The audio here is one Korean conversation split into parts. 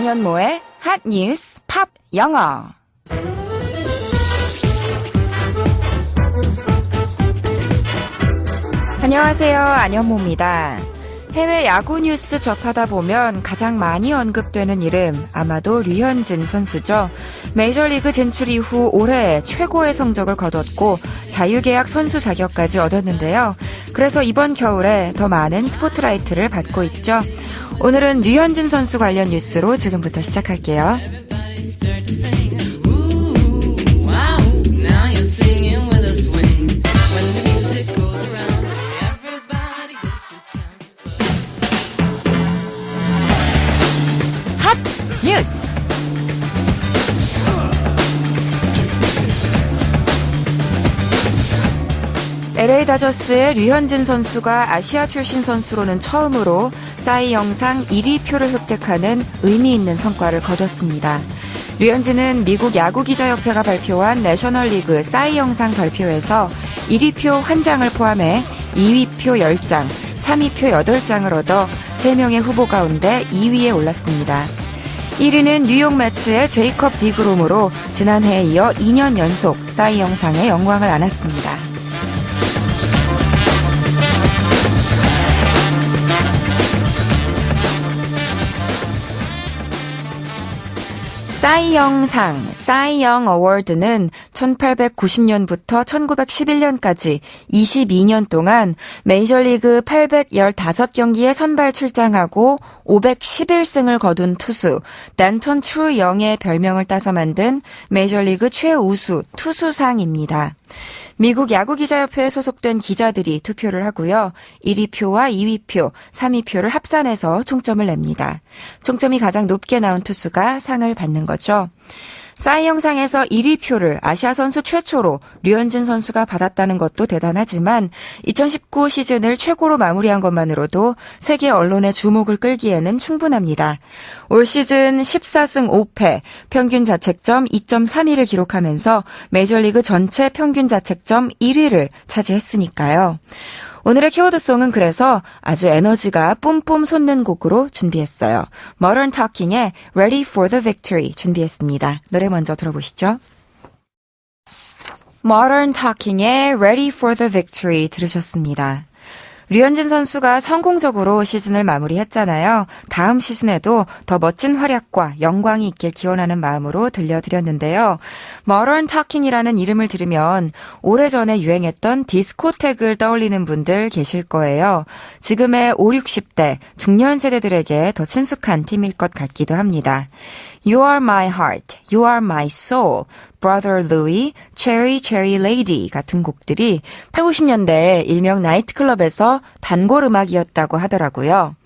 안현모의 핫뉴스 팝 영어. 안녕하세요. 안현모입니다. 해외 야구 뉴스 접하다 보면 가장 많이 언급되는 이름 아마도 류현진 선수죠. 메이저리그 진출 이후 올해 최고의 성적을 거뒀고 자유계약 선수 자격까지 얻었는데요. 그래서 이번 겨울에 더 많은 스포트라이트를 받고 있죠. 오늘은 류현진 선수 관련 뉴스로 지금부터 시작할게요. 뉴스. LA 다저스의 류현진 선수가 아시아 출신 선수로는 처음으로 싸이 영상 1위 표를 획득하는 의미 있는 성과를 거뒀습니다. 류현진은 미국 야구기자협회가 발표한 내셔널리그 싸이 영상 발표에서 1위 표 1장을 포함해 2위 표 10장, 3위 표 8장을 얻어 3명의 후보 가운데 2위에 올랐습니다. 1위는 뉴욕 매츠의 제이컵 디그롬으로 지난해에 이어 2년 연속 싸이 영상의 영광을 안았습니다. 싸이 영상, 싸이 영 어워드는 1890년부터 1911년까지 22년 동안 메이저리그 815경기에 선발 출장하고 511승을 거둔 투수 댄턴 트루 영의 별명을 따서 만든 메이저리그 최우수 투수상입니다. 미국 야구기자협회에 소속된 기자들이 투표를 하고요. 1위 표와 2위 표, 3위 표를 합산해서 총점을 냅니다. 총점이 가장 높게 나온 투수가 상을 받는 거죠. 싸이 영상에서 1위 표를 아시아 선수 최초로 류현진 선수가 받았다는 것도 대단하지만 2019 시즌을 최고로 마무리한 것만으로도 세계 언론의 주목을 끌기에는 충분합니다. 올 시즌 14승 5패, 평균 자책점 2.32를 기록하면서 메이저리그 전체 평균 자책점 1위를 차지했으니까요. 오늘의 키워드송은 그래서 아주 에너지가 뿜뿜 솟는 곡으로 준비했어요. Modern Talking의 Ready for the Victory 준비했습니다. 노래 먼저 들어보시죠. Modern Talking의 Ready for the Victory 들으셨습니다. 류현진 선수가 성공적으로 시즌을 마무리했잖아요. 다음 시즌에도 더 멋진 활약과 영광이 있길 기원하는 마음으로 들려드렸는데요. Modern Talking이라는 이름을 들으면 오래전에 유행했던 디스코텍을 떠올리는 분들 계실 거예요. 지금의 5, 60대 중년 세대들에게 더 친숙한 팀일 것 같기도 합니다. You are my heart, you are my soul, Brother Louie, Cherry Cherry Lady 같은 곡들이 8, 90년대 일명 나이트클럽에서 단골 음악이었다고 하더라고요.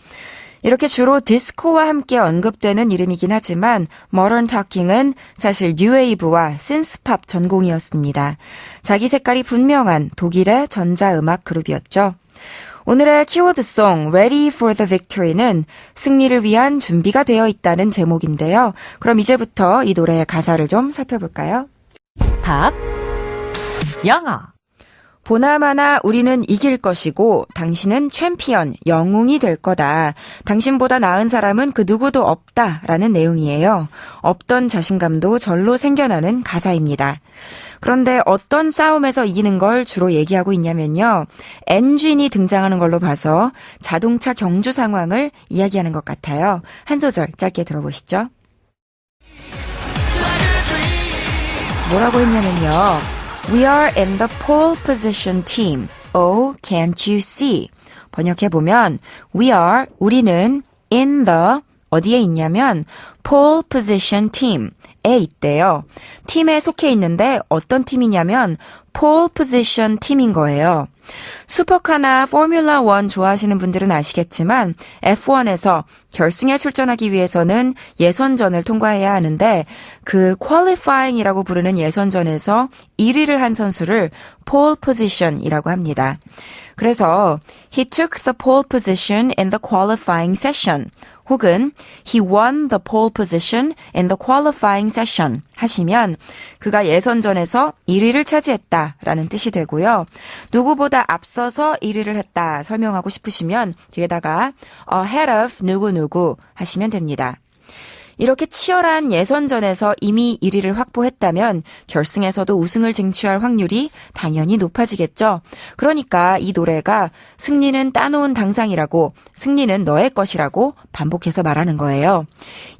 이렇게 주로 디스코와 함께 언급되는 이름이긴 하지만 Modern Talking은 사실 뉴웨이브와 신스팝 전공이었습니다. 자기 색깔이 분명한 독일의 전자음악 그룹이었죠. 오늘의 키워드송 Ready for the Victory는 승리를 위한 준비가 되어 있다는 제목인데요. 그럼 이제부터 이 노래의 가사를 좀 살펴볼까요? 팝 영어. 보나마나 우리는 이길 것이고 당신은 챔피언, 영웅이 될 거다. 당신보다 나은 사람은 그 누구도 없다라는 내용이에요. 없던 자신감도 절로 생겨나는 가사입니다. 그런데 어떤 싸움에서 이기는 걸 주로 얘기하고 있냐면요. 엔진이 등장하는 걸로 봐서 자동차 경주 상황을 이야기하는 것 같아요. 한 소절 짧게 들어보시죠. 뭐라고 했냐면요. We are in the pole position team. Oh, can't you see? 번역해보면 We are, 우리는 in the, 어디에 있냐면 pole position team에 있대요. 팀에 속해 있는데 어떤 팀이냐면 pole position 팀인 거예요. 슈퍼카나 포뮬러 1 좋아하시는 분들은 아시겠지만 F1에서 결승에 출전하기 위해서는 예선전을 통과해야 하는데 그 퀄리파잉이라고 부르는 예선전에서 1위를 한 선수를 pole position이라고 합니다. 그래서 he took the pole position in the qualifying session. 혹은 he won the pole position in the qualifying session 하시면 그가 예선전에서 1위를 차지했다라는 뜻이 되고요. 누구보다 앞서서 1위를 했다 설명하고 싶으시면 뒤에다가 ahead of 누구누구 하시면 됩니다. 이렇게 치열한 예선전에서 이미 1위를 확보했다면 결승에서도 우승을 쟁취할 확률이 당연히 높아지겠죠. 그러니까 이 노래가 승리는 따놓은 당상이라고, 승리는 너의 것이라고 반복해서 말하는 거예요.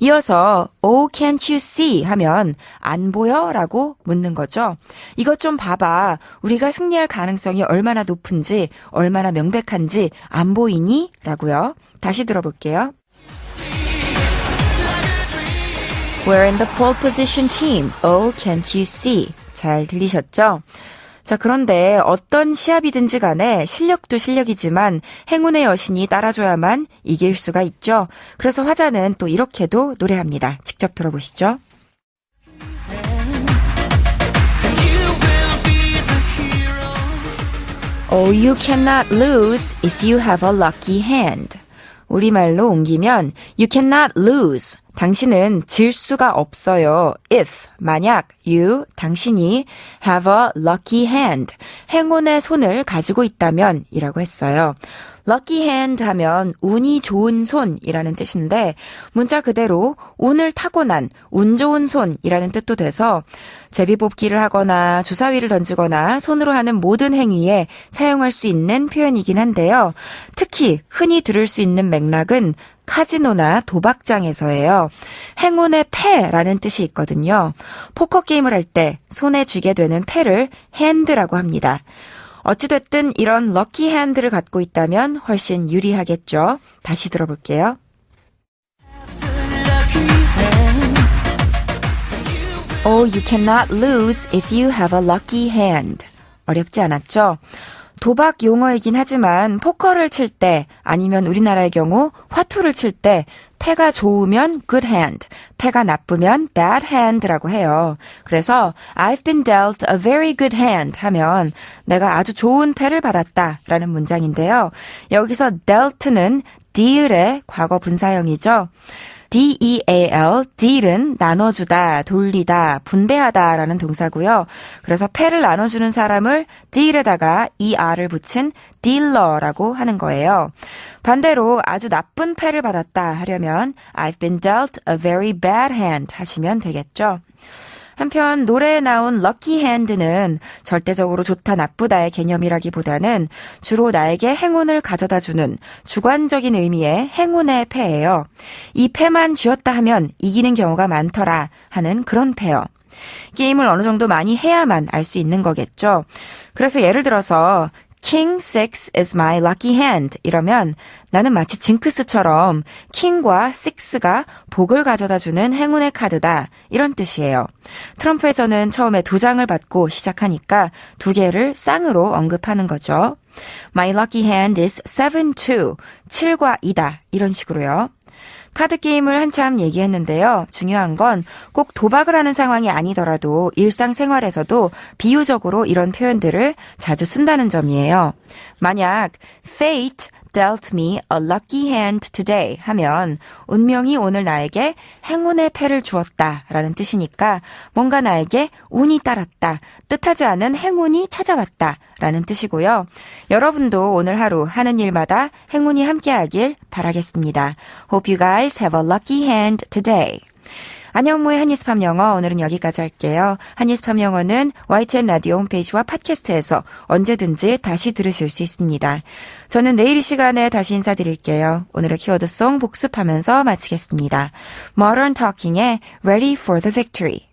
이어서 Oh, can't you see? 하면 안 보여? 라고 묻는 거죠. 이것 좀 봐봐. 우리가 승리할 가능성이 얼마나 높은지, 얼마나 명백한지 안 보이니? 라고요. 다시 들어볼게요. We're in the pole position team. Oh, can't you see? 잘 들리셨죠? 자, 그런데 어떤 시합이든지 간에 실력도 실력이지만 행운의 여신이 따라줘야만 이길 수가 있죠. 그래서 화자는 또 이렇게도 노래합니다. 직접 들어보시죠. Oh, you cannot lose if you have a lucky hand. 우리말로 옮기면 You cannot lose. 당신은 질 수가 없어요. If, 만약, you, 당신이 have a lucky hand. 행운의 손을 가지고 있다면 이라고 했어요. lucky hand 하면 운이 좋은 손이라는 뜻인데 문자 그대로 운을 타고난 운 좋은 손이라는 뜻도 돼서 제비뽑기를 하거나 주사위를 던지거나 손으로 하는 모든 행위에 사용할 수 있는 표현이긴 한데요. 특히 흔히 들을 수 있는 맥락은 카지노나 도박장에서예요. 행운의 패라는 뜻이 있거든요. 포커 게임을 할 때 손에 쥐게 되는 패를 핸드라고 합니다. 어찌됐든 이런 럭키 핸드를 갖고 있다면 훨씬 유리하겠죠. 다시 들어볼게요. Oh, you cannot lose if you have a lucky hand. 어렵지 않았죠? 도박 용어이긴 하지만 포커를 칠 때 아니면 우리나라의 경우 화투를 칠 때 패가 좋으면 good hand, 패가 나쁘면 bad hand라고 해요. 그래서 I've been dealt a very good hand 하면 내가 아주 좋은 패를 받았다라는 문장인데요. 여기서 dealt는 deal의 과거 분사형이죠. D-E-A-L, deal은 나눠주다, 돌리다, 분배하다 라는 동사고요. 그래서 패를 나눠주는 사람을 deal에다가 ER을 붙인 dealer라고 하는 거예요. 반대로 아주 나쁜 패를 받았다 하려면 I've been dealt a very bad hand 하시면 되겠죠. 한편 노래에 나온 lucky hand는 절대적으로 좋다 나쁘다의 개념이라기보다는 주로 나에게 행운을 가져다주는 주관적인 의미의 행운의 패예요. 이 패만 쥐었다 하면 이기는 경우가 많더라 하는 그런 패요. 게임을 어느 정도 많이 해야만 알 수 있는 거겠죠. 그래서 예를 들어서 King 6 is my lucky hand 이러면 나는 마치 징크스처럼 킹과 6가 복을 가져다주는 행운의 카드다 이런 뜻이에요. 트럼프에서는 처음에 2장을 받고 시작하니까 2개를 쌍으로 언급하는 거죠. My lucky hand is 7-2, 7과 2다 이런 식으로요. 카드 게임을 한참 얘기했는데요. 중요한 건 꼭 도박을 하는 상황이 아니더라도 일상생활에서도 비유적으로 이런 표현들을 자주 쓴다는 점이에요. 만약 fate dealt me a lucky hand today 하면 운명이 오늘 나에게 행운의 패를 주었다 라는 뜻이니까 뭔가 나에게 운이 따랐다, 뜻하지 않은 행운이 찾아왔다 라는 뜻이고요. 여러분도 오늘 하루 하는 일마다 행운이 함께하길 바라겠습니다. Hope you guys have a lucky hand today. 안녕모의 한니스팝 영어 오늘은 여기까지 할게요. 한니스팝 영어는 YTN 라디오 홈페이지와 팟캐스트에서 언제든지 다시 들으실 수 있습니다. 저는 내일 이 시간에 다시 인사드릴게요. 오늘의 키워드송 복습하면서 마치겠습니다. Modern Talking의 Ready for the Victory.